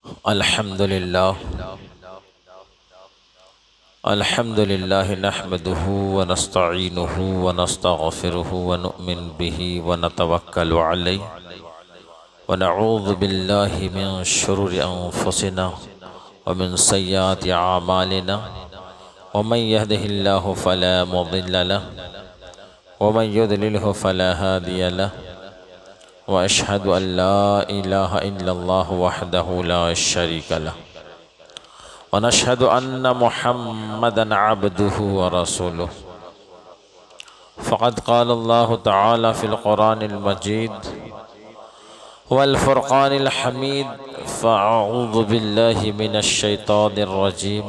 अल्हम्दुलिल्लाह नहमदुहु व नस्तईनुहु व नस्तगफिरुहु व नु'मिनु बिही व नतवक्कलु अलैहि व नऊज़ु बिल्लाहि मिन शुरूरि अंफुसिना व मिन सय्यिआति अमालिना व मन यहदिहिल्लाहु फला मुदिल्ल लहु व मन युद्लिलहु फला हादिय लहु व अशहदु अन ला इलाहा इल्लल्लाह वहदहु ला शरीका लहु व नशहदु अन्न मुहम्मदन अब्दुहु व रसूलुहु फ़क़द क़ालल्लाहु तआला फ़िल क़ुरानिल मजीद वल फ़ुरक़ानिल हमीद फ़अऊज़ु बिल्लाहि मिनश शैतानिर रजीम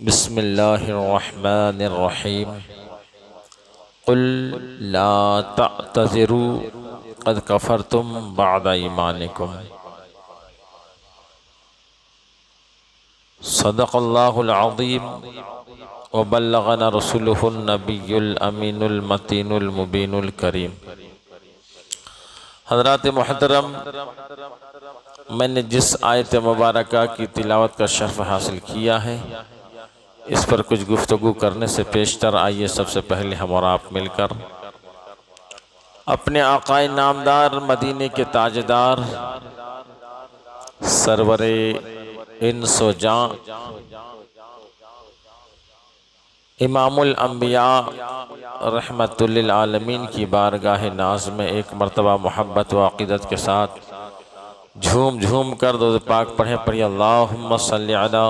बिस्मिल्लाहिर रहमानिर रहीम क़ुल ला तअतज़िरू क़द कफ़रतुम बअद ईमानिकुम सदक़ल्लाहुल अज़ीम व बल्लगना रसूलुहुन नबियुल अमीनुल मतीनुल मुबीनुल करीम। हज़रात मुहतरम, मैंने जिस आयत मुबारका की तिलावत का शर्फ हासिल किया है, इस पर कुछ गुफ्तगू करने से पेशतर आइए सबसे पहले हम और आप मिलकर अपने आकाए नामदार मदीने के ताजदार सरवरे इंसो जां इमामुल अंबिया रहमतुल लिल आलमीन की बारगाह नाज में एक मरतबा मोहब्बत व अक़ीदत के साथ झूम झूम कर दुरूद पाक पढ़े अल्लाहुम्मा सल्लि अला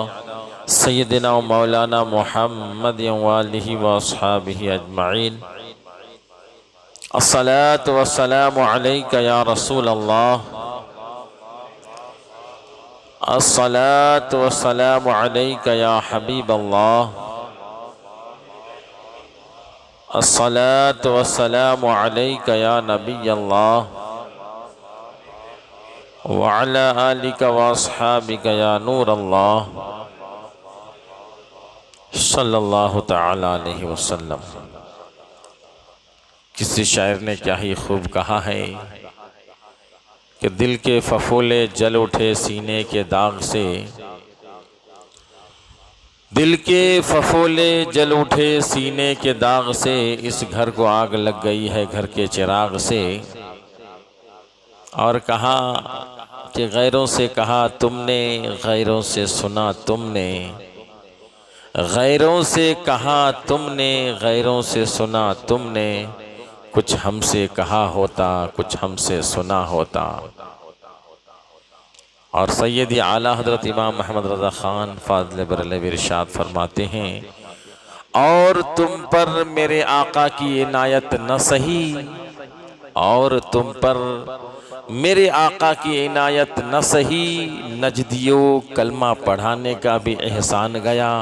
सय्यिदिना व मौलाना मुहम्मद व आलिहि व अस्हाबिहि अजमईन। अस्सलातु वस्सलामु अलैका या रसूल अल्लाह, अस्सलातु वस्सलामु अलैका या हबीब अल्लाह, अस्सलातु वस्सलामु अलैका या नबी अल्लाह व अला आलिका व अस्हाबिका या नूर अल्लाह सल्लल्लाहु तआला अलैहि वसल्लम। किसी शायर ने क्या ही खूब कहा है कि दिल के फफोले जल उठे सीने के दाग से, दिल के फफोले जल उठे सीने के दाग से, इस घर को आग लग गई है घर के चिराग से। और कहा कि गैरों से कहा तुमने, गैरों से सुना तुमने, गैरों से कहा तुमने, गैरों से सुना तुमने, कुछ हमसे कहा होता, कुछ हमसे सुना होता। और सैयदी आला हज़रत इमाम मोहम्मद रज़ा ख़ान फ़ाज़िल बरेलवी इरशाद फरमाते हैं, और तुम पर मेरे आका की इनायत न सही, और तुम पर मेरे आका की इनायत न सही, नजदियों कलमा पढ़ाने का भी एहसान गया,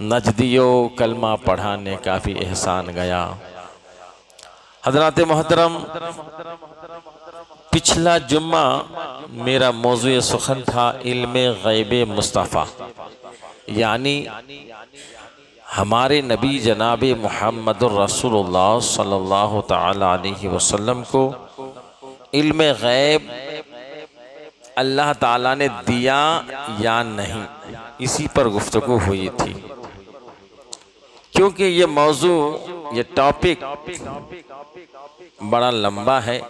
नजदियों कलमा पढ़ाने का भी एहसान गया। हज़रात मोहतरम, पिछला जुम्मा मेरा मौज़ू सुखन था इल्मे ग़ैब मुस्तफ़ा, यानी हमारे नबी जनाब मुहम्मदुर रसूलुल्लाह सल्लल्लाहु तआला अलैहि वसल्लम को इल्मे ग़ैब अल्लाह ताला ने दिया या नहीं, इसी पर गुफ्तगू हुई थी। क्योंकि ये मौजू, ये टॉपिक बड़ा लंबा है,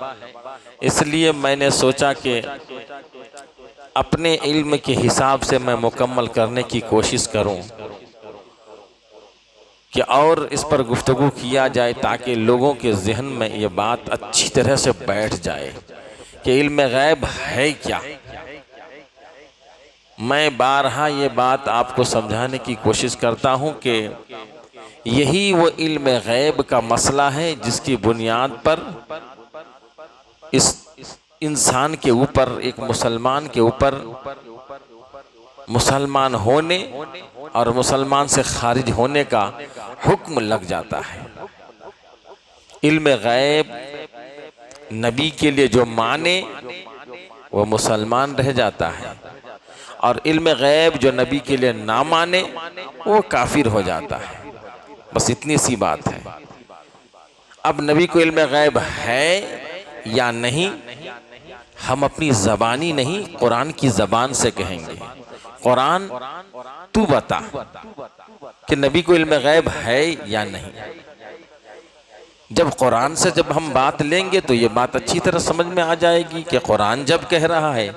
इसलिए मैंने सोचा कि अपने इल्म के हिसाब से मैं मुकम्मल करने की कोशिश करूं कि और इस पर गुफ्तगू किया जाए, ताकि लोगों के जहन में ये बात अच्छी तरह से बैठ जाए कि इल्म गैब है क्या। मैं बारहा ये बात आपको समझाने की कोशिश करता हूं कि यही वो इल्म गैब का मसला है जिसकी बुनियाद पर इस इंसान के ऊपर, एक मुसलमान के ऊपर, मुसलमान होने और मुसलमान से खारिज होने का हुक्म लग जाता है। इल्म गैब नबी के लिए जो माने वो मुसलमान रह जाता है, और इल्म गैब जो नबी के लिए ना माने वो काफिर हो जाता है। बस इतनी सी बात है। अब नबी को इल्म गैब है या नहीं, हम अपनी ज़बानी नहीं कुरान की ज़बान से कहेंगे, कुरान तू बता कि नबी को इल्म गैब है या नहीं। जब कुरान से जब हम बात लेंगे तो ये बात अच्छी तरह समझ में आ जाएगी कि कुरान जब कह रहा है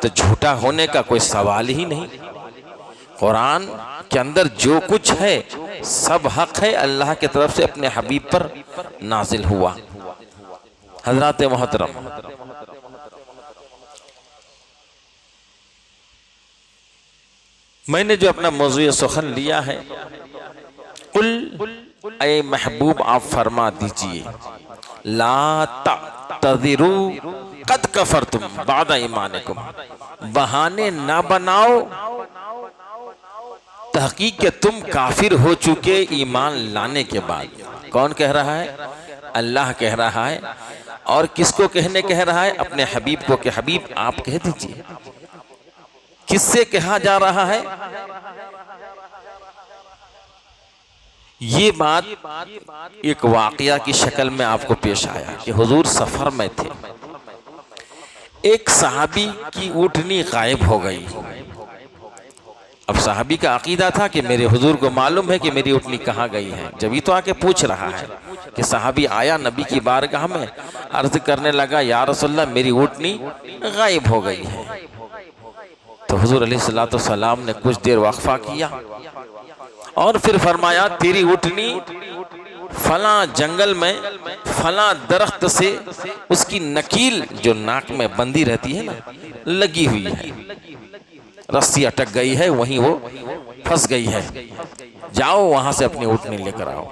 तो झूठा होने का कोई सवाल ही नहीं। कुरान के अंदर जो कुछ है सब हक है, अल्लाह की तरफ से अपने हबीब पर नाजिल हुआ। हजरत मोहतरम, मैंने जो अपना मौज़ू सुखन लिया है, कुल ऐ महबूब आप फरमा दीजिए, ला तज़िरू कद कफरतुम बाद ईमानिकुम, बहाने ना बनाओ, तहकीक के तुम काफिर हो चुके ईमान लाने के बाद। कौन कह रहा है? अल्लाह कह रहा है। और किसको कहने कह रहा है? अपने हबीब को कि हबीब आप कह दीजिए। किससे कहा जा रहा है? ये बात एक वाकया की शक्ल में आपको पेश आया कि हुजूर सफर में थे, एक सहाबी की ऊँटनी गायब हो गई। अब सहाबी का अकीदा था कि मेरे हुजूर को मालूम है कि मेरी ऊँटनी कहाँ गई है, जब ही तो आके पूछ रहा है कि सहाबी आया नबी की बारगाह में, अर्ज करने लगा या रसूलल्लाह मेरी ऊँटनी गायब हो गई है। तो हुजूर अलैहिस्सलातु वस्सलाम ने कुछ देर वक्फा किया और फिर फरमाया तेरी ऊँटनी फला जंगल में फला दरख्त से उसकी नकील जो नाक में बंदी रहती है ना, लगी हुई है, रस्सी अटक गई है, वहीं वो फंस गई है, जाओ वहां से अपनी ऊँटनी लेकर आओ।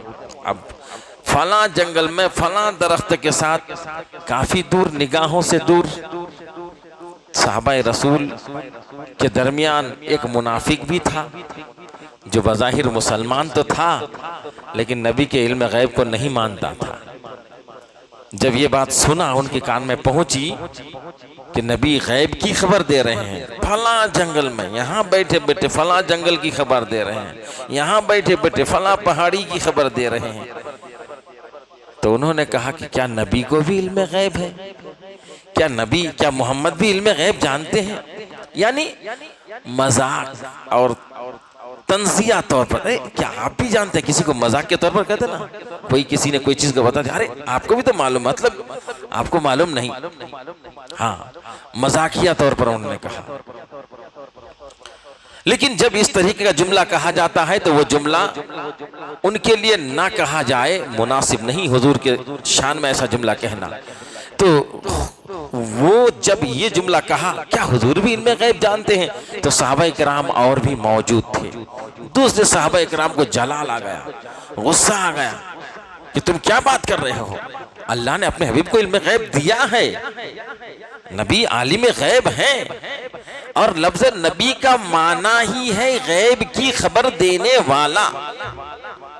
अब फला जंगल में फला दरख्त के साथ काफी दूर, निगाहों से दूर, सहाबाए रसूल के दरमियान एक मुनाफिक भी था जो बज़ाहिर मुसलमान तो था लेकिन नबी के इल्म गैब को नहीं मानता था। जब ये बात सुना उनके कान में पहुंची कि नबी गैब की खबर दे रहे हैं, फला जंगल में, यहाँ बैठे बैठे फला जंगल की खबर दे रहे हैं, यहाँ बैठे बैठे फला पहाड़ी की खबर दे रहे हैं, तो उन्होंने कहा कि क्या नबी को भी इल्म गैब है? क्या नबी, क्या मोहम्मद भी इल्म गैब जानते हैं? यानी मजाक और तंजिया तौर पर, अरे क्या आप भी जानते हैं? किसी को मजाक के तौर पर कहते ना, कोई किसी ने कोई चीज को बता दिया, अरे आपको भी तो मालूम, मतलब आपको मालूम नहीं। हाँ, मजाकिया तौर पर उन्होंने कहा। लेकिन जब इस तरीके का जुमला कहा जाता है तो वो जुमला उनके लिए ना कहा जाए मुनासिब नहीं, हुजूर के शान में ऐसा जुमला कहना। तो वो जब ये जुमला कहा क्या हुजूर भी इनमें गैब जानते हैं, तो सहाबाए किराम और भी मौजूद थे। दूसरे सहाबाए किराम को जलाल आ गया, गुस्सा आ गया कि तुम क्या बात कर रहे हो? अल्लाह ने अपने हबीब को इल्म गैब दिया है, नबी आलिम गैब हैं, और लफ्ज़ नबी का माना ही है गैब की खबर देने वाला।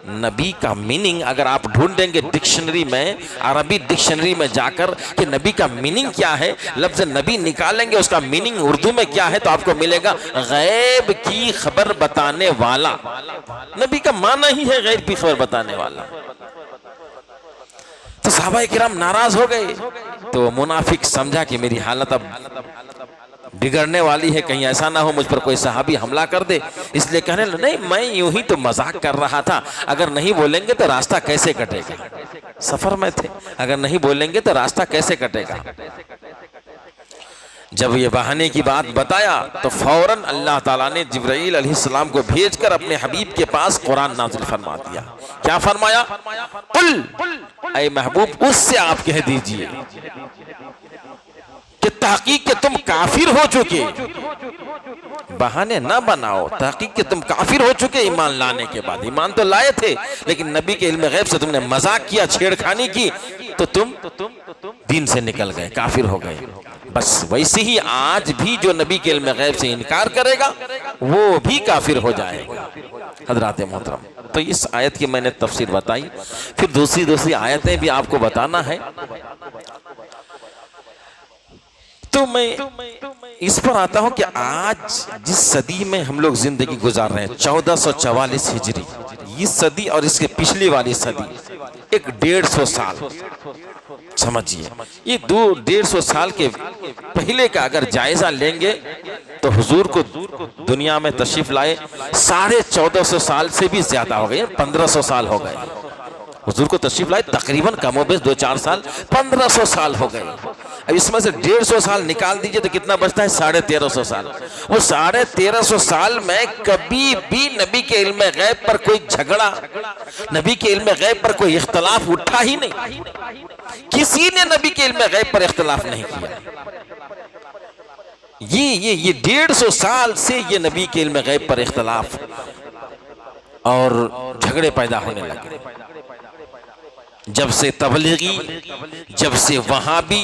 नबी का मीनिंग अगर आप ढूंढेंगे डिक्शनरी में, अरबी डिक्शनरी में जाकर कि नबी का मीनिंग क्या है, लफ्ज़ नबी निकालेंगे उसका मीनिंग उर्दू में क्या है, तो आपको मिलेगा गैब की खबर बताने वाला। नबी का माना ही है गैब की खबर बताने वाला। तो सहाबाए किराम नाराज हो गए। तो मुनाफिक समझा कि मेरी हालत अब बिगड़ने वाली है, कहीं ऐसा ना हो मुझ पर कोई सहाबी हमला कर दे, इसलिए कहने लगे नहीं मैं यूं ही तो मजाक कर रहा था, अगर नहीं बोलेंगे तो रास्ता कैसे कटेगा? सफर में थे, अगर नहीं बोलेंगे तो रास्ता कैसे कटेगा? जब ये बहाने की बात बताया तो फौरन अल्लाह ताला ने जिब्राइल अलैहिस्सलाम को भेजकर अपने हबीब के पास कुरान नाज़िल फरमा दिया। क्या फरमाया? कुल ऐ महबूब उससे आप कह दीजिए कि तहकीक के तुम काफिर हो चुके, बहाने ना बनाओ, तहकीक के तुम काफिर हो चुके ईमान लाने के बाद। ईमान तो लाए थे लेकिन नबी के इल्म गैब से तुमने मजाक किया, छेड़खानी की, तो तुम दीन से निकल गए, काफिर हो गए। बस वैसे ही आज भी जो नबी के इल्म गैब से इनकार करेगा वो भी काफिर हो जाएगा। हजरात मोहतरम, तो इस आयत की मैंने तफसीर बताई, फिर दूसरी आयतें भी आपको बताना है। तो मैं इस पर आता हूं कि आज जिस सदी में हम लोग जिंदगी गुजार रहे हैं 1444 हिजरी, इस सदी और इसके पिछली वाली सदी एक 150 साल समझिए। ये 150 साल के पहले का अगर जायजा लेंगे तो हुजूर को दुनिया में तशरीफ लाए 1450 साल से भी ज्यादा हो गए, 1500 साल हो गए। हुजूर को तशरीफ लाए तकरीबन कमोबेश 2-4 साल, 1500 साल हो गए। अब इसमें से 150 साल निकाल दीजिए तो कितना बचता है? 1350 साल। वो 1350 साल में कभी भी नबी के इल्म गैब पर कोई झगड़ा, नबी के इल्म गैब पर कोई इख्तलाफ उठा ही नहीं। किसी ने नबी के इल्म गैब पर इख्तलाफ नहीं किया। ये 150 साल से ये नबी के इल्म गैब पर इख्तलाफ और झगड़े पैदा होने लगे। जब से तबलीगी, जब से वहाबी,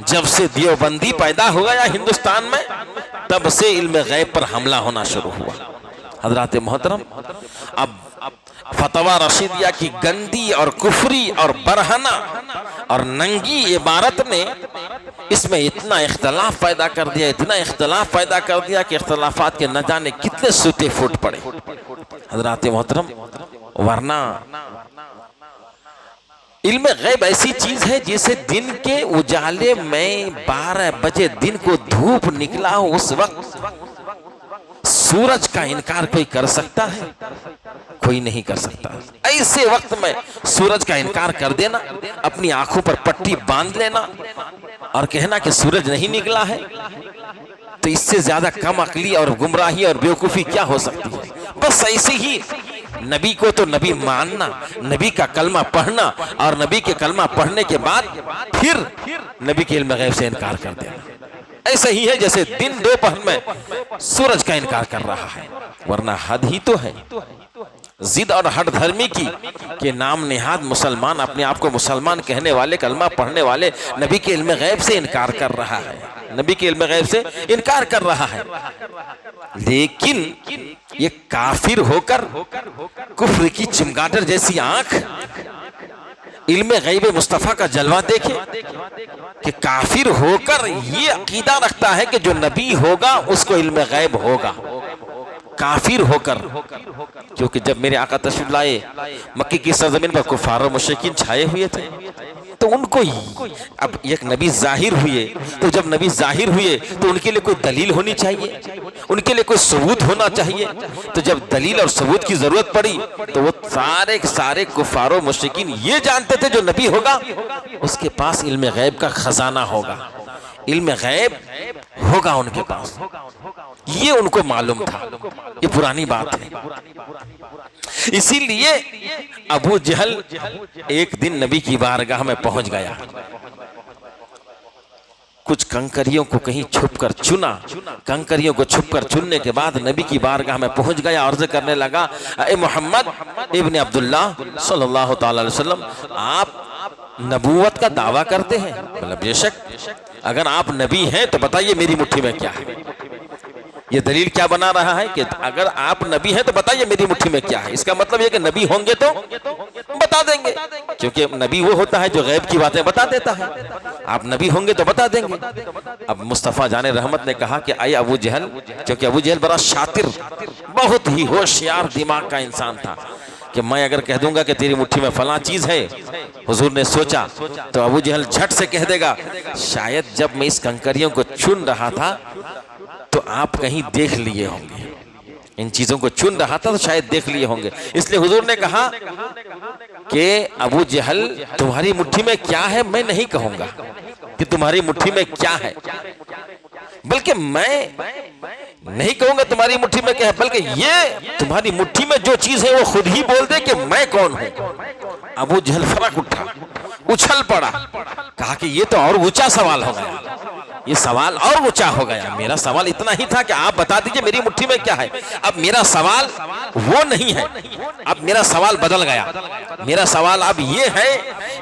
जब से देवबंदी पैदा हो गया हिंदुस्तान में, तब से इल्म गैब पर हमला होना शुरू हुआ। हजरात मोहतरम, अब फतवा रशीदिया की गंदी और कुफरी और बरहना और नंगी इबारत ने इसमें इतना इख्तलाफ पैदा कर दिया, इतना इख्तलाफ पैदा कर दिया कि इख्तलाफात के न जाने कितने सूते फूट पड़े। हजरात मोहतरम, वरना इल्म गैब ऐसी चीज है जिसे दिन के उजाले में 12 बजे दिन को धूप निकला हो उस वक्त सूरज का इनकार कोई कर सकता है? कोई नहीं कर सकता। ऐसे वक्त में सूरज का इनकार कर देना, अपनी आंखों पर पट्टी बांध लेना और कहना कि सूरज नहीं निकला है, तो इससे ज्यादा कम अकली और गुमराही और बेवकूफी क्या हो सकती है? बस ऐसे ही नबी को तो नबी मानना, नबी का कलमा पढ़ना और नबी के कलमा पढ़ने के बाद फिर नबी के इल्म गैब से इनकार कर देना। ऐसा ही है जैसे दिन दोपहर में सूरज का इनकार कर रहा है। वरना हद ही तो है जिद और हट धर्मी की के नाम निहाद मुसलमान अपने आप को मुसलमान कहने वाले, कलमा पढ़ने वाले नबी के इल्म गैब से इनकार कर रहा है, नबी के इल्म गैब से इनकार कर रहा है। लेकिन ये काफिर होकर कुफ्र की चिमगादड़ जैसी आंख इल्म गैब मुस्तफा का जलवा देखे कि काफिर होकर ये अकीदा रखता है कि जो नबी होगा उसको इल्म गैब होगा। काफिर होकर, क्योंकि जब मेरे आका तशरीफ लाए मक्के की सरजमीन पर कुफार और मुशरिकीन छाए हुए थे, तो उनको अब एक नबी जाहिर हुए, तो जब नबी जाहिर हुए तो उनके लिए कोई दलील होनी चाहिए, उनके लिए कोई सबूत होना चाहिए। तो जब दलील और सबूत की जरूरत पड़ी तो वो सारे सारे कुफार और मुशरिकीन ये जानते थे जो नबी होगा उसके पास इल्म गैब का खजाना होगा, इल्म गैब होगा उनके पास, ये उनको मालूम था। ये पुरानी बात है। इसीलिए अबू जहल एक दिन नबी की बारगाह में पहुंच गया, कुछ कंकरियों को कहीं छुपकर चुना, कंकरियों को छुपकर चुनने के बाद नबी की बारगाह में पहुंच गया, अर्ज करने लगा, ए मोहम्मद इब्न अब्दुल्ला सल्लल्लाहु तआला अलैहि वसल्लम, आप नबूवत का दावा करते हैं? मतलब बेशक, अगर आप नबी हैं तो बताइए मेरी मुट्ठी में क्या है। ये दलील क्या बना रहा है कि अगर आप नबी हैं तो बताइए मेरी मुट्ठी में क्या है। इसका मतलब ये कि नबी होंगे तो बता देंगे, क्योंकि नबी वो होता है जो गैब की बातें बता देता है। आप नबी होंगे तो बता देंगे। अब मुस्तफ़ा जाने रहमत ने कहा कि आए अबू जहल, क्योंकि अबू जहल बड़ा शातिर, बहुत ही होशियार दिमाग का इंसान था, कि मैं अगर कह दूंगा कि तेरी मुट्ठी में फला चीज है, हुजूर ने सोचा तो अबू जहल झट से कह देगा, शायद जब मैं इस कंकरियों को चुन रहा था तो आप कहीं देख लिए होंगे, इन चीजों को चुन रहा था तो शायद देख लिए होंगे। इसलिए हुजूर ने कहा कि अबू जहल तुम्हारी मुट्ठी में क्या है मैं नहीं कहूंगा कि तुम्हारी मुट्ठी में क्या है, बल्कि मैं नहीं कहूंगा तुम्हारी मुट्ठी में क्या है, बल्कि ये तुम्हारी मुट्ठी में जो चीज है वो खुद ही बोल दे कि मैं कौन हूं। अबू जहल फरक उठा, उछल पड़ा, कहा कि ये तो और ऊंचा सवाल हो गया, ये सवाल और ऊंचा हो गया। मेरा सवाल इतना ही था कि आप बता दीजिए मेरी मुट्ठी में क्या है। अब मेरा सवाल वो नहीं है, अब मेरा सवाल बदल गया। मेरा सवाल अब ये है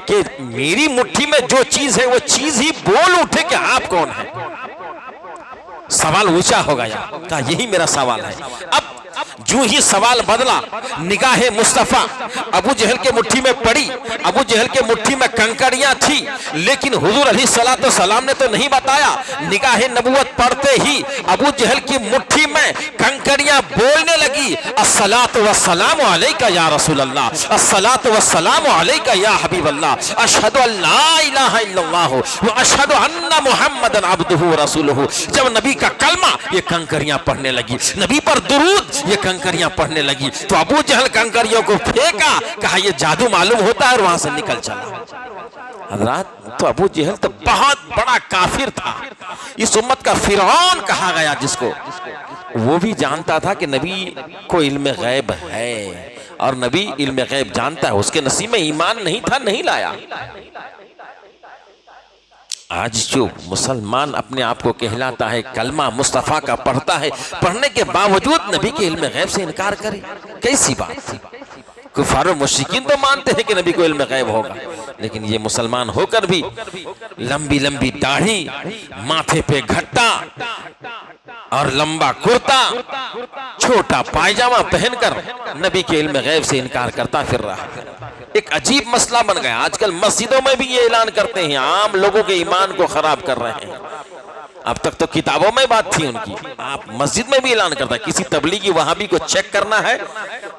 कि मेरी मुट्ठी में जो चीज है वो चीज ही बोल उठे कि आप कौन है। सवाल ऊंचा हो गया, कहा यही मेरा सवाल है। अब जो ही सवाल बदला, निगाहे मुस्तफा अबू जहल के मुट्ठी में पड़ी। अबू जहल के मुट्ठी में कंकड़ियां थी, लेकिन हुजूर अलैहिस्सलातु वस्सलाम ने तो नहीं बताया। निगाहे नबुवत पढ़ते ही अबू जहल की मुट्ठी में कंकड़ियां बोलने लगी, अस्सलातु वस्सलामु अलैका या रसूल अल्लाह, अस्सलातु वस्सलामु अलैका या हबीब अल्लाह, अशहदु अल्ला इलाहा इल्लल्लाह व अशहदु अन्ना मुहम्मदन अब्दुहु व रसूलुहु। जब नबी का कलमा ये कंकड़ियां पढ़ने लगी, नबी पर दुरूद ये कंकड़ियां पढ़ने लगी, तो अबू जहल कंकड़ियों को फेंका, कहा ये जादू मालूम होता है, और वहां से निकल चला। हजरात, तो अबू जहल तो बहुत बड़ा काफिर था, इस उम्मत का फिरौन कहा गया, जिसको वो भी जानता था कि नबी को इल्म गैब है और नबी इल्म गैब जानता है। उसके नसीब में ईमान नहीं था, नहीं लाया। आज जो मुसलमान अपने आप को कहलाता है, कलमा मुस्तफ़ा का पढ़ता है, पढ़ने के बावजूद नबी के इल्म गैब से इनकार करे, कैसी बात थी। कुफार और मुशरिकीन तो मानते हैं कि नबी को इल्म गैब होगा, लेकिन ये मुसलमान होकर भी लंबी लंबी दाढ़ी, माथे पे घट्टा और लंबा कुर्ता, छोटा पायजामा पहनकर नबी के इल्म गैब से इनकार करता फिर रहा है। एक अजीब मसला बन गया। आजकल मस्जिदों में भी ये ऐलान करते हैं, आम लोगों के ईमान को खराब कर रहे हैं। अब तक तो किताबों में बात थी उनकी, आप मस्जिद में भी ऐलान करता है। किसी तबलीगी वहाबी को चेक करना है,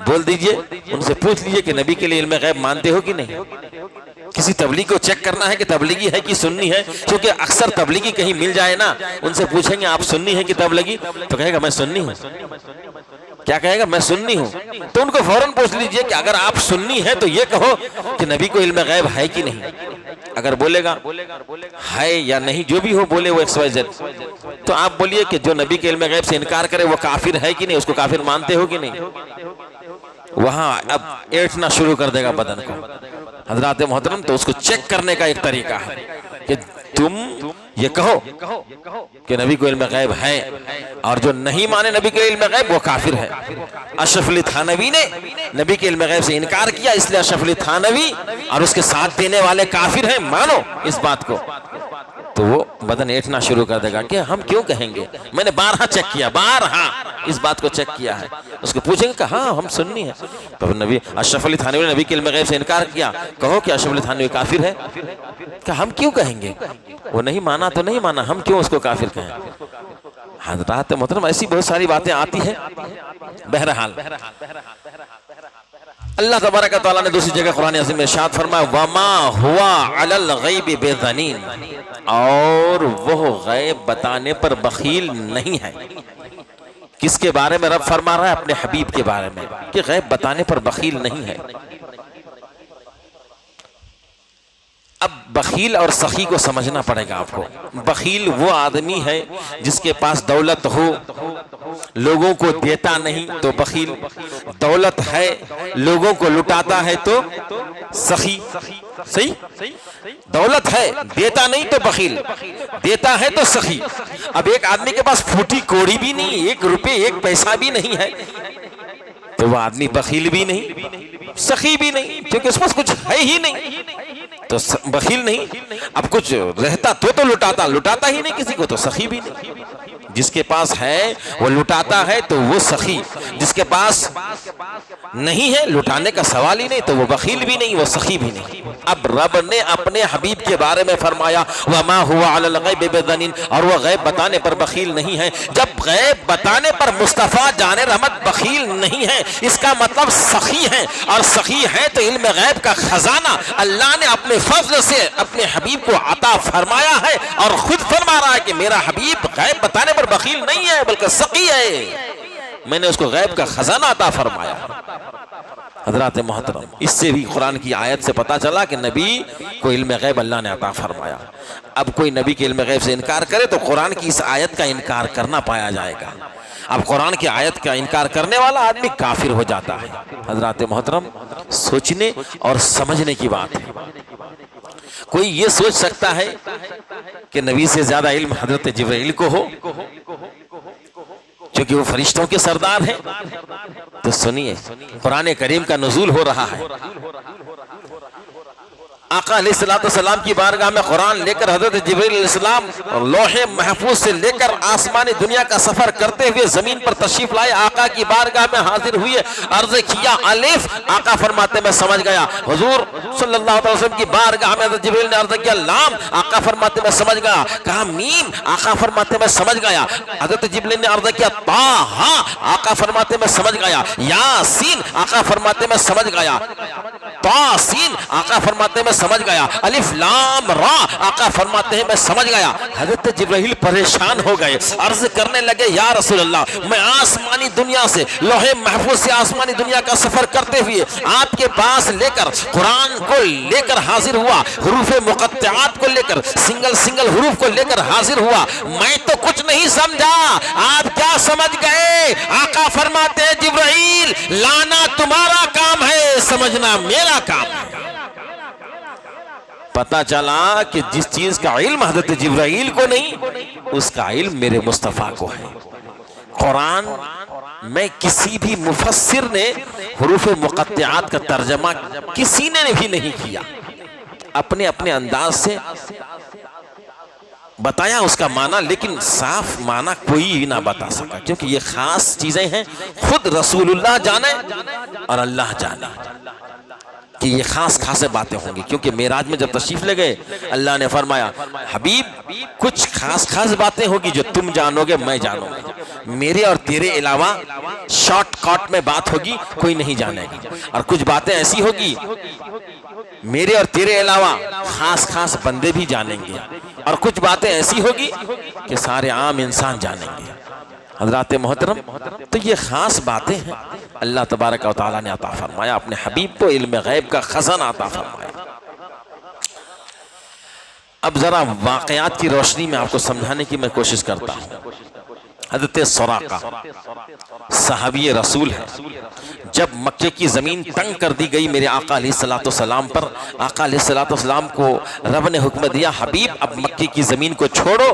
बोल दीजिए, उनसे पूछ लीजिए कि नबी के लिए इल्म गैब मानते हो कि नहीं। किसी तबलीगी को चेक करना है कि तबलीगी है कि सुन्नी है, क्योंकि अक्सर तबलीगी कहीं मिल जाए ना, उनसे पूछेंगे आप सुन्नी है कि तबलीगी, तो कहेगा मैं सुन्नी हूँ। क्या कहेगा? मैं सुन्नी हूँ। तो उनको फौरन पूछ लीजिए कि अगर आप सुन्नी हैं तो ये कहो कि नबी को इल्म गैब है कि नहीं। अगर बोलेगा है या नहीं, जो भी हो बोले वो XYZ, तो आप बोलिए कि जो नबी के इल्म गैब से इनकार करे वो काफिर है कि नहीं, उसको काफिर मानते हो कि नहीं। वहां अब ऐंठना शुरू कर देगा बदन को। हजरात मोहतरम, तो उसको चेक करने का एक तरीका है कि तुम ये कहो कि नबी को इल्म गैब है, और जो नहीं माने नबी के इल्म गैब वो काफिर है। अशरफ अली थानवी ने नबी के इल्म गैब से इनकार किया, इसलिए अशरफ अली थानवी और उसके साथ देने वाले काफिर हैं, मानो इस बात को। तो वो बदन ऐंठना शुरू कर देगा कि हम क्यों कहेंगे, मैंने 12 चेक किया, 12 इस बात को चेक किया है। उसको पूछेंगे कि हाँ हम सुन्नी है। तो नबी अशरफ अली थानवी ने नबी के इल्म गैब से इनकार किया, कहो कि अशरफ अली थानवी काफिर है। क्या हम क्यों कहेंगे, वो नहीं माना तो नहीं माना, हम क्यों उसको काफिर कहें। हज़रात मोहतरम, ऐसी बहुत सारी बातें आती हैं। बहरहाल अल्लाह तबारक व तआला ने दूसरी जगह कुरान अज़ीम में इरशाद फरमाया, वमा हुआ अलल गैबि बेज़नीन, और वह गैब बताने पर बखील नहीं है। किसके बारे में रब फरमा रहा है? अपने हबीब के बारे में, कि गैब बताने पर बखील नहीं है। अब बखील और सखी को समझना पड़ेगा आपको। बखील वो आदमी है जिसके पास दौलत हो, लोगों को देता नहीं तो बखील। दौलत है, लोगों को लुटाता है तो सखी। सही? दौलत है, देता नहीं तो बखील, देता है तो सखी। अब एक आदमी के पास फूटी कोड़ी भी नहीं, 1 रुपये 1 पैसा भी नहीं है, तो वह आदमी बखील भी नहीं, सखी भी नहीं, क्योंकि उसके पास कुछ है ही नहीं, तो बखील नहीं। अब कुछ रहता तो लुटाता, लुटाता ही नहीं किसी को, तो सखी भी नहीं। जिसके पास है वो लुटाता है तो वो सखी, जिसके पास नहीं है, लुटाने का सवाल ही नहीं, तो वो बखील भी नहीं, वो सखी भी नहीं। अब रब ने अपने हबीब के बारे में फरमाया, वमा हुआ अलल गैबि बेज़नीन, और वो गैब बताने पर बखील नहीं है। जब गैब बताने पर मुस्तफ़ा जाने रहमत बखील नहीं है, इसका मतलब सखी है, और सखी है तो इल्म गैब का खजाना अल्लाह ने अपने फजल से अपने हबीब को अता फरमाया है, और खुद फरमा रहा है कि मेरा हबीब गैब बताने पर बखील नहीं है बल्कि सखी है, मैंने उसको गैब का खजाना अता फरमाया। हज़रात मोहतरम, इससे भी कुरान की आयत से पता चला कि नबी को इल्म गैब अल्लाह ने अता फरमाया। अब कोई नबी के इल्म गैब से इनकार करे तो कुरान की इस आयत का इनकार करना पाया जाएगा। अब कुरान की आयत का इनकार करने वाला आदमी काफिर हो जाता है। हज़रात मोहतरम, सोचने और समझने की बात है। कोई ये सोच सकता है कि नबी से ज्यादा इल्म हजरत जिब्रील को हो, क्योंकि वो फरिश्तों के सरदार हैं। तो सुनिए, कुरान करीम का नुज़ूल हो रहा है। आका अलैहिस्सलाम की बारगाह में कुरान लेकर हजरत जिब्रील अलैहिस्सलाम लोहे महफूज से लेकर आसमानी दुनिया का सफर करते हुए जमीन पर तशरीफ लाए, आका की बारगाह में हाजिर हुए, अर्ज किया अलिफ, आका फरमाते मैं समझ गया। हुजूर सल्लल्लाहु अलैहि वसल्लम की बारगाह में हजरत जिब्रील ने अर्ज किया लाम, आका फरमाते मैं समझ गया। कहा मीम, आका फरमाते मैं समझ गया। हजरत जिब्रील ने अर्ज किया ताहा, आका फरमाते मैं समझ गया। यासीन, आका फरमाते मैं समझ गया। तासीन, आका फरमाते मैं समझ गया। अलिफ लाम रा, आका फरमाते हैं मैं समझ गया। हजरत जिब्राइल परेशान हो गए, अर्ज करने लगे या रसूल अल्लाह, मैं आसमानी दुनिया से लोहे महफूज से आसमानी दुनिया का सफर करते हुए आपके पास लेकर कुरान को लेकर हाजिर हुआ, हुरूफ मुक़त्तआत को लेकर सिंगल सिंगल हुरूफ को लेकर हाजिर हुआ, मैं तो कुछ नहीं समझा, आप क्या समझ गए? आका फरमाते हैं जिब्राइल लाना तुम्हारा काम है, समझना मेरा काम है। पता चला कि जिस चीज का इल्म हजरत जिब्राइल को नहीं, उसका इल्म मेरे मुस्तफा को है। कुरान में किसी भी मुफस्सिर ने हुरूफ मुक़त्तआत का तर्जमा किसी ने भी नहीं किया, अपने अपने अंदाज से बताया उसका माना, लेकिन साफ माना कोई ना बता सका, क्योंकि ये खास चीजें हैं, खुद रसूलुल्लाह जाने और अल्लाह जाने कि ये खास खासे बातें होंगी। क्योंकि मेराज में जब तशरीफ ले गए, अल्लाह ने फरमाया हबीब कुछ खास खास बातें होगी जो तुम जानोगे, मैं जानूंगा, मेरे और तेरे अलावा शॉर्टकट में बात होगी, कोई नहीं जानेगी, और कुछ बातें ऐसी होगी मेरे और तेरे अलावा खास खास बंदे भी जानेंगे, और कुछ बातें ऐसी होगी कि सारे आम इंसान जानेंगे। हज़रात मोहतरम, तो ये खास बातें हैं, अल्लाह तबारक व तआला ने अता फरमाया, अपने हबीब को इल्म गैब का खजाना अता फरमाया। अब जरा वाक़यात की रोशनी में आपको समझाने की मैं कोशिश करता हूँ। हज़रत सुराका सहाबी रसूल है, जब मक्के की ज़मीन तंग कर दी गई मेरे आका अलैहिस्सलाम पर, आका अलैहिस्सलाम को रब ने हुक्म दिया हबीब अब मक्के की ज़मीन को छोड़ो,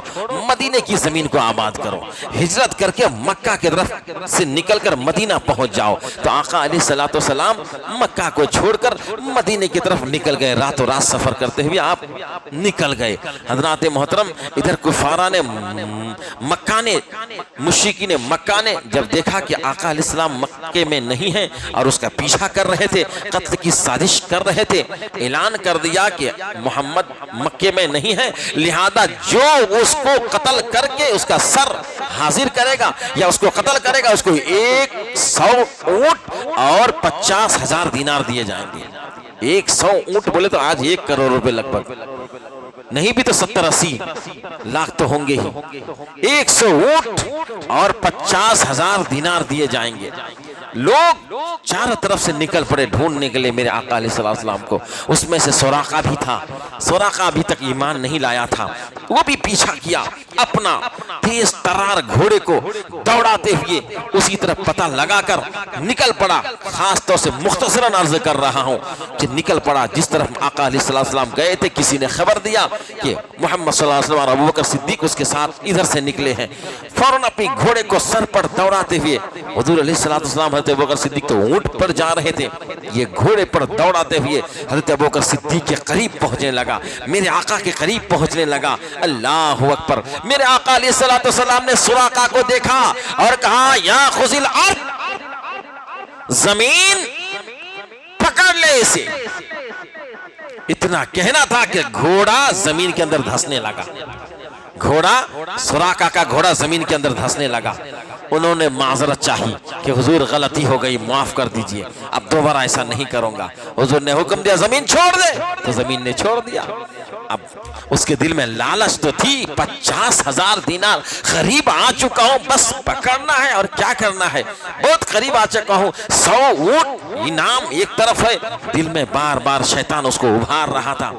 मदीने की ज़मीन को आबाद करो, हिजरत करके मक्का की तरफ से निकलकर मदीना पहुंच जाओ। तो आका अलैहिस्सलाम मक्का को छोड़कर मदीने की तरफ निकल गए, रातों रात सफ़र करते हुए आप निकल गए। हज़रात मोहतरम, इधर कुफारा ने मक्का ने मुश्रिकीन मक्का ने जब देखा कि आका अलैहिस्सलाम मक्के में नहीं है और उसका पीछा कर रहे थे, कत्ल की साजिश कर रहे थे, ऐलान कर दिया कि मोहम्मद मक्के में नहीं है, लिहाजा जो उसको कत्ल करके उसका सर हाजिर करेगा या उसको कत्ल करेगा, उसको 100 ऊंट और 50,000 दीनार दिए जाएंगे। 100 ऊंट बोले तो आज 1 करोड़ रुपए लगभग, नहीं भी तो 70-80 लाख तो होंगे ही। 100 ऊंट और 50,000 दीनार दिए जाएंगे। लोग चारों तरफ से निकल पड़े ढूंढने के लिए मेरे आका अलैहिस्सलाम को। उसमें से सुराका भी था, सुराका अभी तक ईमान नहीं लाया था, वो भी पीछा किया, अपना तेज तरार घोड़े को दौड़ाते हुए उसी तरफ पता लगाकर निकल पड़ा। खास तौर से मुख्तसरन अर्ज कर रहा हूँ कि निकल पड़ा जिस तरफ आका अलैहिस्सलाम गए थे। किसी ने खबर दिया कि मोहम्मद सल्लल्लाहु अलैहि वसल्लम और अबू बकर सिद्दीक उसके साथ इधर से निकले हैं, फौरन अपनी घोड़े को सर पर दौड़ाते हुए हुजूर अलैहिस्सलाम हज़रत अबू बकर सिद्दीक तो ऊंट पर जा रहे थे, ये घोड़े पर दौड़ाते हुए हज़रत अबू बकर सिद्दीक के करीब पहुंचने लगा, मेरे आका के करीब पहुंचने लगा। अल्लाहु अकबर। मेरे आका अलैहिस्सलाम ने सुराका को देखा और कहा या खुज़िल अर्द, जमीन पकड़ ले इसे। इतना कहना था कि घोड़ा जमीन के अंदर धंसने लगा, घोड़ा सुराका का घोड़ा जमीन के अंदर धंसने लगा। उन्होंने माजरत चाही कि हुजूर गलती हो गई, माफ कर दीजिए, अब दोबारा ऐसा नहीं करूंगा। हुजूर ने हुक्म दिया जमीन छोड़ दे, तो जमीन ने छोड़ दिया। अब उसके दिल में लालच तो थी, 50,000 दीनार करीब आ चुका हूं, बस पकड़ना है और क्या करना है, बहुत करीब आ चुका हूं, 100 ऊंट इनाम एक तरफ है। दिल में बार बार शैतान उसको उभार रहा था,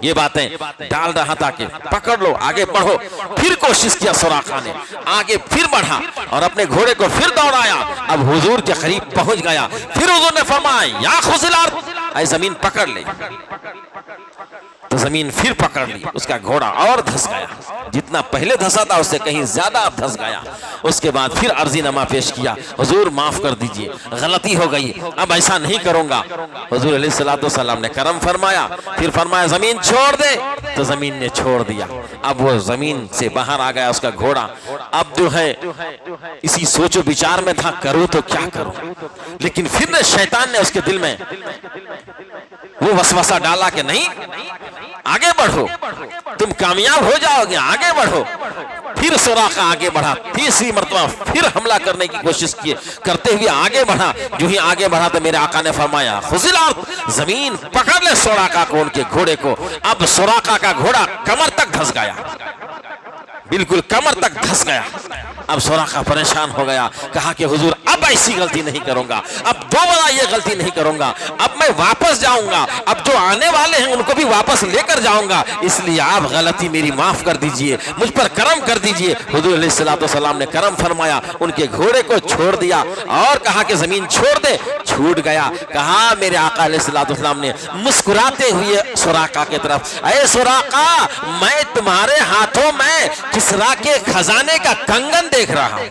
ये बातें डाल रहा था कि पकड़ लो, आगे बढ़ो। फिर कोशिश किया सुराका ने, आगे फिर बढ़ा और अपने घोड़े को फिर दौड़ाया। अब हुजूर के करीब पहुंच गया, फिर हुजूर ने फरमाया या खुज़िल अर्द, ऐ जमीन पकड़ ले। तो जमीन फिर पकड़ ली, उसका घोड़ा और धंस गया, जितना पहले धंसा था उससे कहीं ज्यादा अब धंस गया। उसके बाद फिर अर्जीनामा पेश किया, हुजूर माफ कर दीजिए, गलती हो गई, अब ऐसा नहीं करूंगा। हुजूर अलैहिस्सलाम ने करम फरमाया, फिर फरमाया जमीन छोड़ दे, तो जमीन ने छोड़ दिया। अब वो जमीन से बाहर आ गया उसका घोड़ा। अब जो है इसी सोचो विचार में था, करूं तो क्या करूं। लेकिन फिर ने शैतान ने उसके दिल में वो वसवसा डाला कि नहीं, आगे बढ़ो, तुम कामयाब हो जाओगे, आगे बढ़ो। फिर सुराका आगे बढ़ा, तीसरी मर्तबा फिर हमला करने की कोशिश की, करते हुए आगे बढ़ा। जो ही आगे बढ़ा तो मेरे आका ने फरमाया, खुजिलात, जमीन पकड़ ले सुराका को, उनके घोड़े को। अब सुराका का घोड़ा कमर तक धंस गया, बिल्कुल कमर तक धंस गया। अब सुराका परेशान हो गया, कहा कि हुजूर अब ऐसी गलती नहीं करूंगा, अब दोबारा ये गलती नहीं करूंगा, अब मैं वापस जाऊंगा, अब जो आने वाले हैं उनको भी वापस लेकर जाऊंगा, इसलिए आप गलती मेरी माफ कर दीजिए, मुझ पर करम कर दीजिए। हुजूर अलैहिस्सलाम ने करम फरमाया, उनके घोड़े को छोड़ दिया और कहा कि जमीन छोड़ दे, छूट गया। कहा मेरे आका अलैहिस्सलाम ने मुस्कुराते हुए सुराका की तरफ, अरे सुराका, मैं तुम्हारे हाथों में किसरा के खजाने का कंगन देख रहा हूं,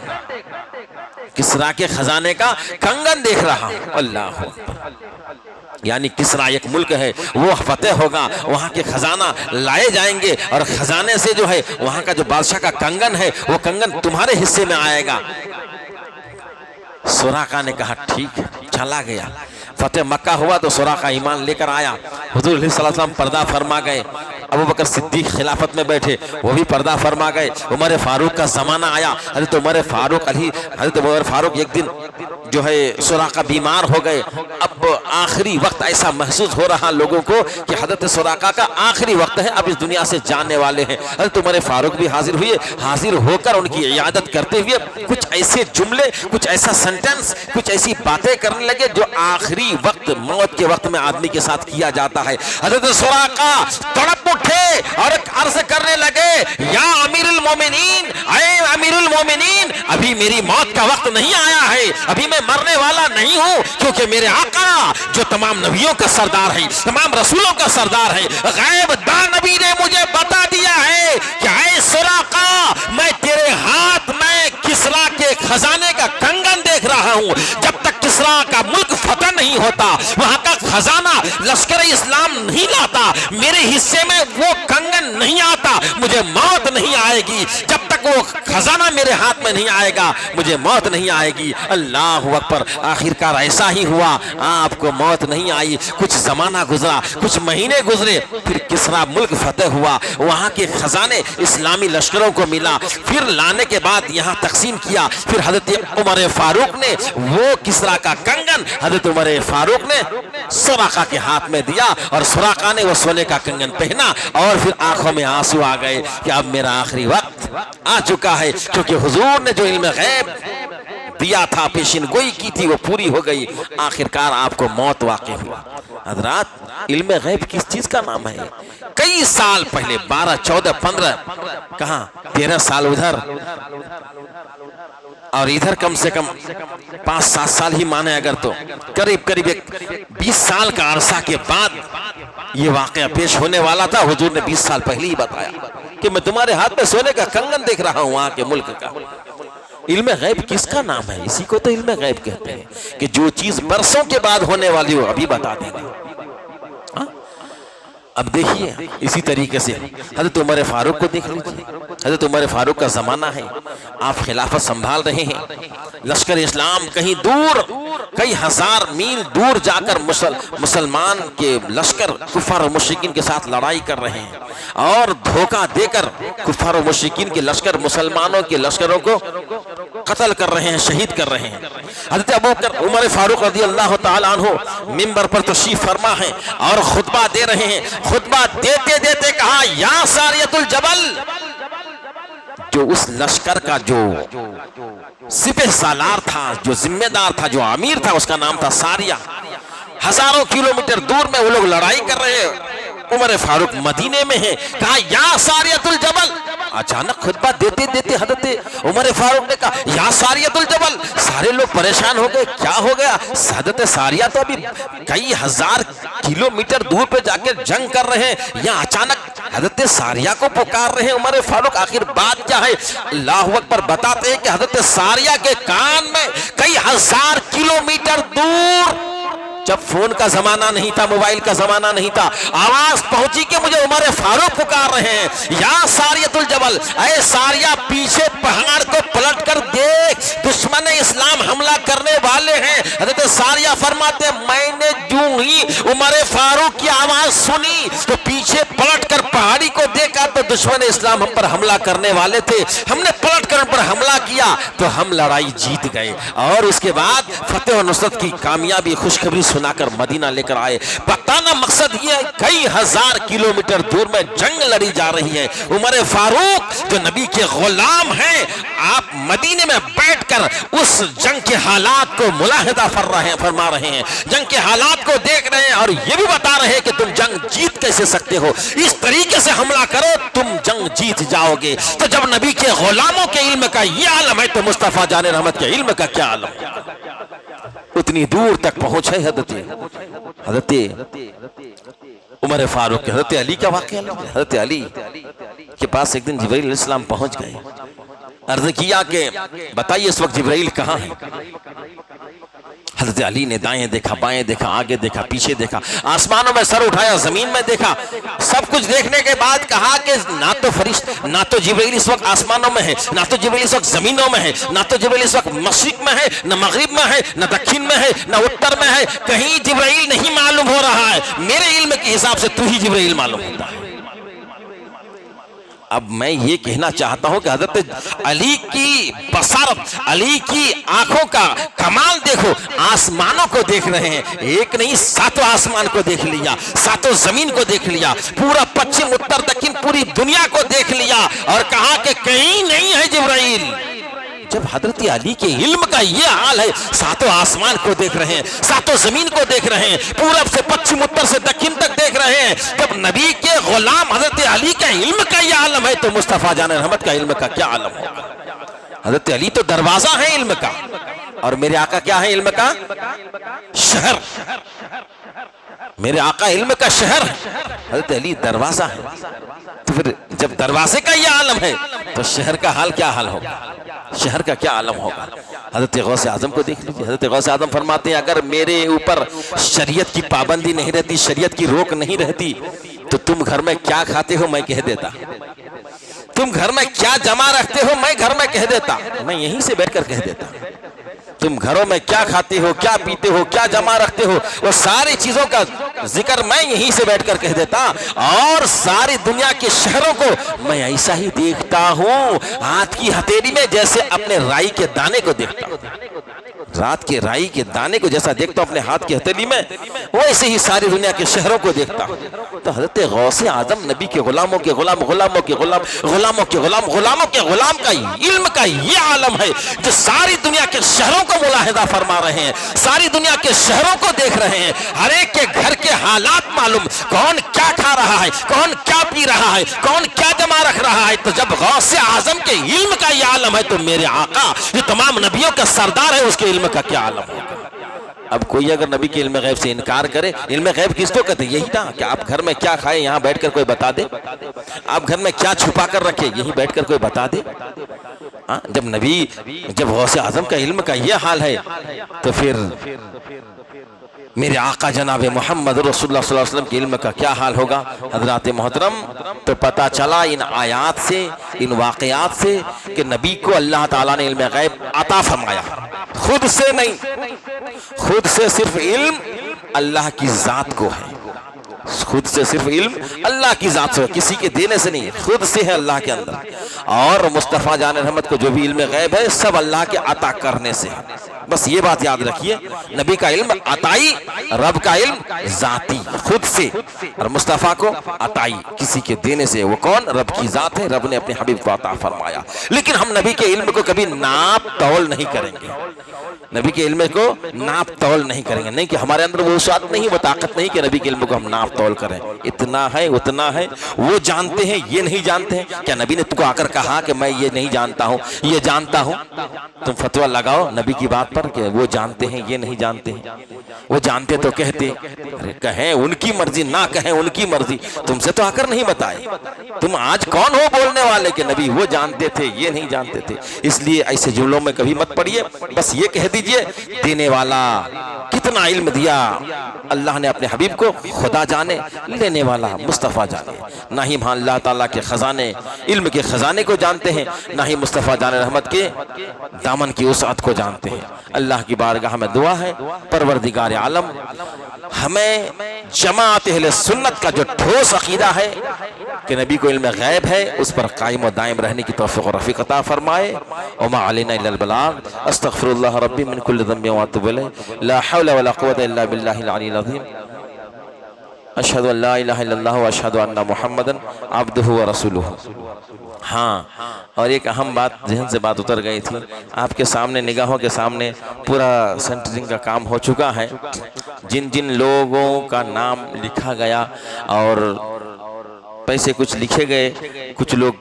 किसरा के खजाने का कंगन देख रहा हूं। अल्लाह अकबर। यानी किसरा एक मुल्क है, वो फतेह होगा, वहां के खजाना लाए जाएंगे और खजाने से जो है वहां का जो बादशाह का कंगन है वो कंगन तुम्हारे हिस्से में आएगा। सुराका ने कहा ठीक है, चला गया। फतेह मक्का हुआ तो सुराका ईमान लेकर आया। हुजूर अलैहिस्सलाम पर्दा फरमा गए, अबू बकर सिद्दीक खिलाफत में बैठे, वो भी पर्दा फरमा गए। उमर फारूक का जमाना आया, हज़रत उमर फारूक एक दिन जो है सुराका बीमार हो गए। अब आखिरी वक्त ऐसा महसूस हो रहा लोगों को कि हज़रत सुराका का आखिरी वक्त है, अब इस दुनिया से जाने वाले हैं। हज़रत उमर फारूक भी हाजिर हुए, हाजिर होकर उनकी इयादत करते हुए कुछ ऐसे जुमले, कुछ ऐसा सेंटेंस, कुछ ऐसी बातें करने लगे जो आखिरी वक्त, मौत के वक्त में आदमी के साथ किया जाता है। हज़रत सुराका तड़प उठे और अर्ज करने लगे, या अमीरुल मोमिनीन, ऐ अमीरुल मोमिनीन, अभी मेरी मौत का वक्त नहीं आया है, अभी मैं मरने वाला नहीं हूं, क्योंकि मेरे आका जो तमाम नबियों का सरदार है, तमाम रसूलों का सरदार है, गैब दान नबी ने मुझे बता दिया है कि ऐ सुराका, मैं तेरे हाथ में किसरा के खजाने का कंगन देख रहा हूं। जब तक किसरा का मुल्क फतह नहीं होता, वहां का खजाना लश्कर इस्लाम नहीं लाता, मेरे हिस्से में वो कंगन नहीं आता, मुझे मौत नहीं आएगी। जब तक वो खजाना मेरे हाथ में नहीं आएगा, मुझे मौत नहीं आएगी। अल्लाह अकबर। आखिरकार ऐसा ही हुआ, आपको मौत नहीं आई। कुछ जमाना गुजरा, कुछ महीने गुजरे, फिर किसरा मुल्क फतेह हुआ, वहां के खजाने इस्लामी लश्करों को मिला, फिर लाने के बाद यहाँ तकसीम किया। फिर हजरत उमर फारूक ने वो किसरा का कंगन हजरत उमर फारूक ने सुराका के हाथ में दिया और सुराका ने वो सोने का कंगन पहना और फिर आंखों में आंसू आ गए कि अब मेरा आखिरी वक्त आ चुका है, क्योंकि हुजूर ने जो इल्म गैब दिया था, पेशिन गोई की थी, वो पूरी हो गई। आखिरकार आपको मौत वाक़ई हुआ। हजरात, इल्म गैब किस चीज का नाम है? कई साल पहले, 12, 14, 15, कहां 13 साल उधर और इधर कम से कम 5-7 साल ही माने अगर, तो करीब करीब 20 साल का अरसा के बाद ये वाकया पेश होने वाला था। हुजूर ने 20 साल पहले ही बताया कि मैं तुम्हारे हाथ में सोने का कंगन देख रहा हूं वहां के मुल्क का। इल्म गैब किसका नाम है? इसी को तो इल्म गैब कहते हैं कि जो चीज बरसों के बाद होने वाली हो अभी बता देंगे। अब देखिए, इसी तरीके से हज़रत उमर फारूक को देख लीजिए। हज़रत उमर फारूक का ज़माना है, आप खिलाफत संभाल रहे हैं। लश्कर इस्लाम कहीं दूर, कई हजार मील दूर जाकर मुसलमान के लश्कर कुफार और मुशरिकीन के साथ लड़ाई कर रहे हैं और धोखा देकर कुफार और मुशरिकीन के लश्कर मुसलमानों के लश्करों को कत्ल कर रहे हैं, शहीद कर रहे हैं। हज़रत अबू बकर उमर फारूक रज़ियल्लाहु ताला अन्हु मिंबर पर तशरीफ फरमा है और खुतबा दे रहे हैं। खुतबा देते देते कहा, या सारियतुल जबल, जो उस लश्कर का जो सिपह सालार था, जो जिम्मेदार था, जो अमीर था, उसका नाम था सारिया। हजारों किलोमीटर दूर में वो लोग लड़ाई कर रहे हैं, उमर फारूक मदीने में है, कहा या सारियतुल जबल। अचानक खुतबा देते देते हजरत उमर फारूक ने कहा या सारियतुल जबल। सारे लोग परेशान हो गए, क्या हो गया? हजरत सारिया तो अभी कई हजार किलोमीटर दूर पे जाकर जंग कर रहे हैं, या अचानक हजरत सारिया को पुकार रहे हैं उमर फारूक, आखिर बात क्या है? अल्लाहु अकबर बताते हैं कि हजरत सारिया के कान में कई हजार किलोमीटर दूर, जब फोन का जमाना नहीं था, मोबाइल का जमाना नहीं था, आवाज पहुंची कि मुझे उमर फारूक पुकार रहे हैं, या सारियतुल जबल, अरे सारिया पीछे पहाड़ को पलट कर देख, दुश्मन इस्लाम हमला करने वाले हैं। हजरत सारिया फरमाते मैंने यूं ही उमर फारूक की आवाज सुनी तो पीछे पलट कर पहाड़ी को देखा तो दुश्मन इस्लाम हम पर हमला करने वाले थे, हमने पलट कर उन पर हमला किया तो हम लड़ाई जीत गए, और उसके बाद फतेह और नुसरत की कामयाबी खुशखबरी सुनाकर मदीना लेकर आए। बताना मकसद ये है, कई हजार किलोमीटर दूर में जंग लड़ी जा रही है, उमर फारूक जो नबी के गुलाम हैं, आप मदीने में बैठकर उस जंग के हालात को मुलाहिदा फरमा रहे हैं, जंग के हालात को देख रहे हैं और ये भी बता रहे हैं कि तुम जंग जीत कैसे सकते हो, इस तरीके से हमला करो तुम जंग जीत जाओगे। तो जब नबी के गुलामों के इल्म का ये आलम है तो मुस्तफा जाने रहमत के इल्म का क्या आलम? उतनी दूर तक पहुंचे हजरत उमर फारूक, हजरत अली का वाक़या। हजरत अली के पास एक दिन जिब्राइल अलैहिस्सलाम पहुंच गए, अर्ज किया कि बताइए इस वक्त जिब्राइल कहाँ है? हजरत अली ने दाएं देखा, बाएं देखा, आगे देखा, पीछे देखा, आसमानों में सर उठाया, जमीन में देखा, सब कुछ देखने के बाद कहा कि ना तो जिब्राइल इस वक्त आसमानों में है, ना तो जिब्राइल इस वक्त जमीनों में है, ना तो जिब्राइल इस वक्त मशरिक में है, न मगरिब में है, न दक्षिण में है, न उत्तर में है, कहीं जिब्राइल नहीं मालूम हो रहा है, मेरे इल्म के हिसाब से तू ही जिब्राइल मालूम होता है। अब मैं ये कहना चाहता हूं कि हजरत अली की बसारत, अली की आंखों का कमाल देखो, आसमानों को देख रहे हैं, एक नहीं सातों आसमान को देख लिया, सातों जमीन को देख लिया, पूरा पश्चिम उत्तर दक्षिण पूरी दुनिया को देख लिया और कहा कि कहीं नहीं है जिब्राइल। जब हजरत अली के इल्म का ये हाल है, सातों आसमान को देख रहे हैं, सातों जमीन को देख रहे हैं, पूरब से पश्चिम उत्तर से दक्षिण तक देख रहे हैं, जब नबी के गुलाम हजरत अली का इल्म का ये आलम है तो मुस्तफा जाने रहमत का इल्म का क्या आलम होगा? हजरत अली तो दरवाजा है इल्म का, और मेरे आका क्या है इल्म का? शहर। मेरे आका इल्म का शहर है, हजरत अली दरवाजा है। तो फिर जब दरवाजे का ये आलम है तो शहर का हाल क्या हाल होगा, शहर का क्या आलम होगा? हजरत गौसे आजम को देख लीजिए, हजरत गौसे आजम फरमाते हैं अगर मेरे ऊपर शरीयत की पाबंदी नहीं रहती, शरीयत की रोक नहीं रहती तो तुम घर में क्या खाते हो मैं कह देता, तुम घर में क्या जमा रखते हो मैं घर में कह देता, मैं यहीं से बैठकर कह देता, तुम घरों में क्या खाते हो, क्या पीते हो, क्या जमा रखते हो, वो सारी चीजों का जिक्र मैं यहीं से बैठकर कह देता, और सारी दुनिया के शहरों को मैं ऐसा ही देखता हूँ हाथ की हथेली में, जैसे अपने राई के दाने को देखता हूँ, रात के राई के दाने को जैसा देखता हूँ अपने हाथ की हथेली में, वैसे ही सारी दुनिया के शहरों को देखता हूँ। तो हजरत गौसे आजम नबी के गुलामों के गुलाम, गुलामों के गुलाम, गुलामों के गुलाम, गुलामों के गुलाम का इल्म का ये आलम है जो सारी दुनिया के शहरों को मुलाहिदा फरमा रहे हैं, सारी दुनिया के शहरों को देख रहे हैं, हर एक के घर के हालात मालूम, कौन क्या खा रहा है, कौन क्या पी रहा है, कौन क्या जमा रख रहा है। तो जब गौसे आजम के इल्म का ये आलम है तो मेरे आका जो तमाम नबियों का सरदार है उसके इल्म का क्या आलम होगा? अब कोई अगर नबी के इल्म गैब से इनकार करे, इल्म गैब किसको कहते हैं? यही ना कि आप घर में क्या खाए यहाँ बैठकर कोई बता दे, आप घर में क्या छुपा कर रखे यही बैठकर कोई बता दे। जब गौसे आजम का इल्म का ये हाल है तो फिर मेरे आका जनाब मोहम्मद रसूलुल्लाह सल्लल्लाहु अलैहि वसल्लम के इल्म का क्या हाल होगा? हजरात मोहतरम, तो पता चला इन आयात से, इन वाक़यात से कि नबी को अल्लाह ताला ने इल्म गैब अता फरमाया, खुद से नहीं, खुद से सिर्फ इल्म अल्लाह की जात को है, खुद से सिर्फ इल्म अल्लाह की जात से, किसी के देने से नहीं, खुद से है अल्लाह के अंदर। और मुस्तफ़ा जान रहमत को जो भी इल्म गैब है सब अल्लाह के अता करने से है। बस ये बात याद रखिए, नबी का इल्म अताई, रब का इल्म जाती खुद से, और मुस्तफ़ा को अताई किसी के देने से। वो कौन? रब की जात है, रब ने अपने हबीब को अता फरमाया। लेकिन हम नबी के इल्म को कभी नाप तौल नहीं करेंगे, नबी के इल्म को नाप तौल नहीं करेंगे, नहीं कि हमारे अंदर वो स्वाद नहीं, वो ताकत नहीं कि नबी के इल्म को हम नाप तौल करें। इतना है उतना है, वो जानते हैं ये नहीं जानते हैं। क्या नबी ने तुमको आकर कहा कि मैं ये नहीं जानता हूँ ये जानता हूँ? तुम फतवा लगाओ नबी की बात पर कि वो जानते हैं ये नहीं जानते हैं। वो जानते तो कहते, अरे कहें उनकी मर्जी, ना कहें उनकी मर्जी, तुमसे तो आकर नहीं बताए। तुम आज कौन हो बोलने वाले कि नबी वो जानते थे ये नहीं जानते थे? इसलिए ऐसे जुमलों में कभी मत पड़िए, बस ये कह दीजिए देने वाला कितना इल्म दिया अल्लाह ने अपने हबीब को, खुदा जाने, लेने वाला मुस्तफ़ा जाने। ना ही हम अल्लाह ताला के खजाने, इल्म के खजाने को जानते हैं, ना ही मुस्तफ़ा जाने रहमत के दामन की वसअत को जानते हैं। अल्लाह की बारगाह में दुआ है, परवरदिगार आलम हमें जमात अहले सुन्नत का जो ठोस अकीदा है कि नबी को इल्म गैब है, उस पर कायम व दायम रहने की तौफीक और रफ़ीक अता फरमाए। और मा अलैना इल्लल बलाग। अस्तगफिरुल्लाह रब्बी मिन कुल्लि ज़ंबि व अतूबु इलैह। ला हौला वला कुव्वता इल्ला बिल्लाहिल अलिय्यिल अज़ीम। अशहदु अल्ला इलाहा इल्लल्लाह व अशहदु अन्ना मुहम्मदन अब्दुहु व रसूलुहु। हाँ, और एक अहम बात जहन से बात उतर गई थी, आपके सामने निगाहों के सामने पूरा सेंटरिंग का काम हो चुका है। जिन जिन लोगों का नाम लिखा गया और पैसे कुछ लिखे गए, कुछ लोग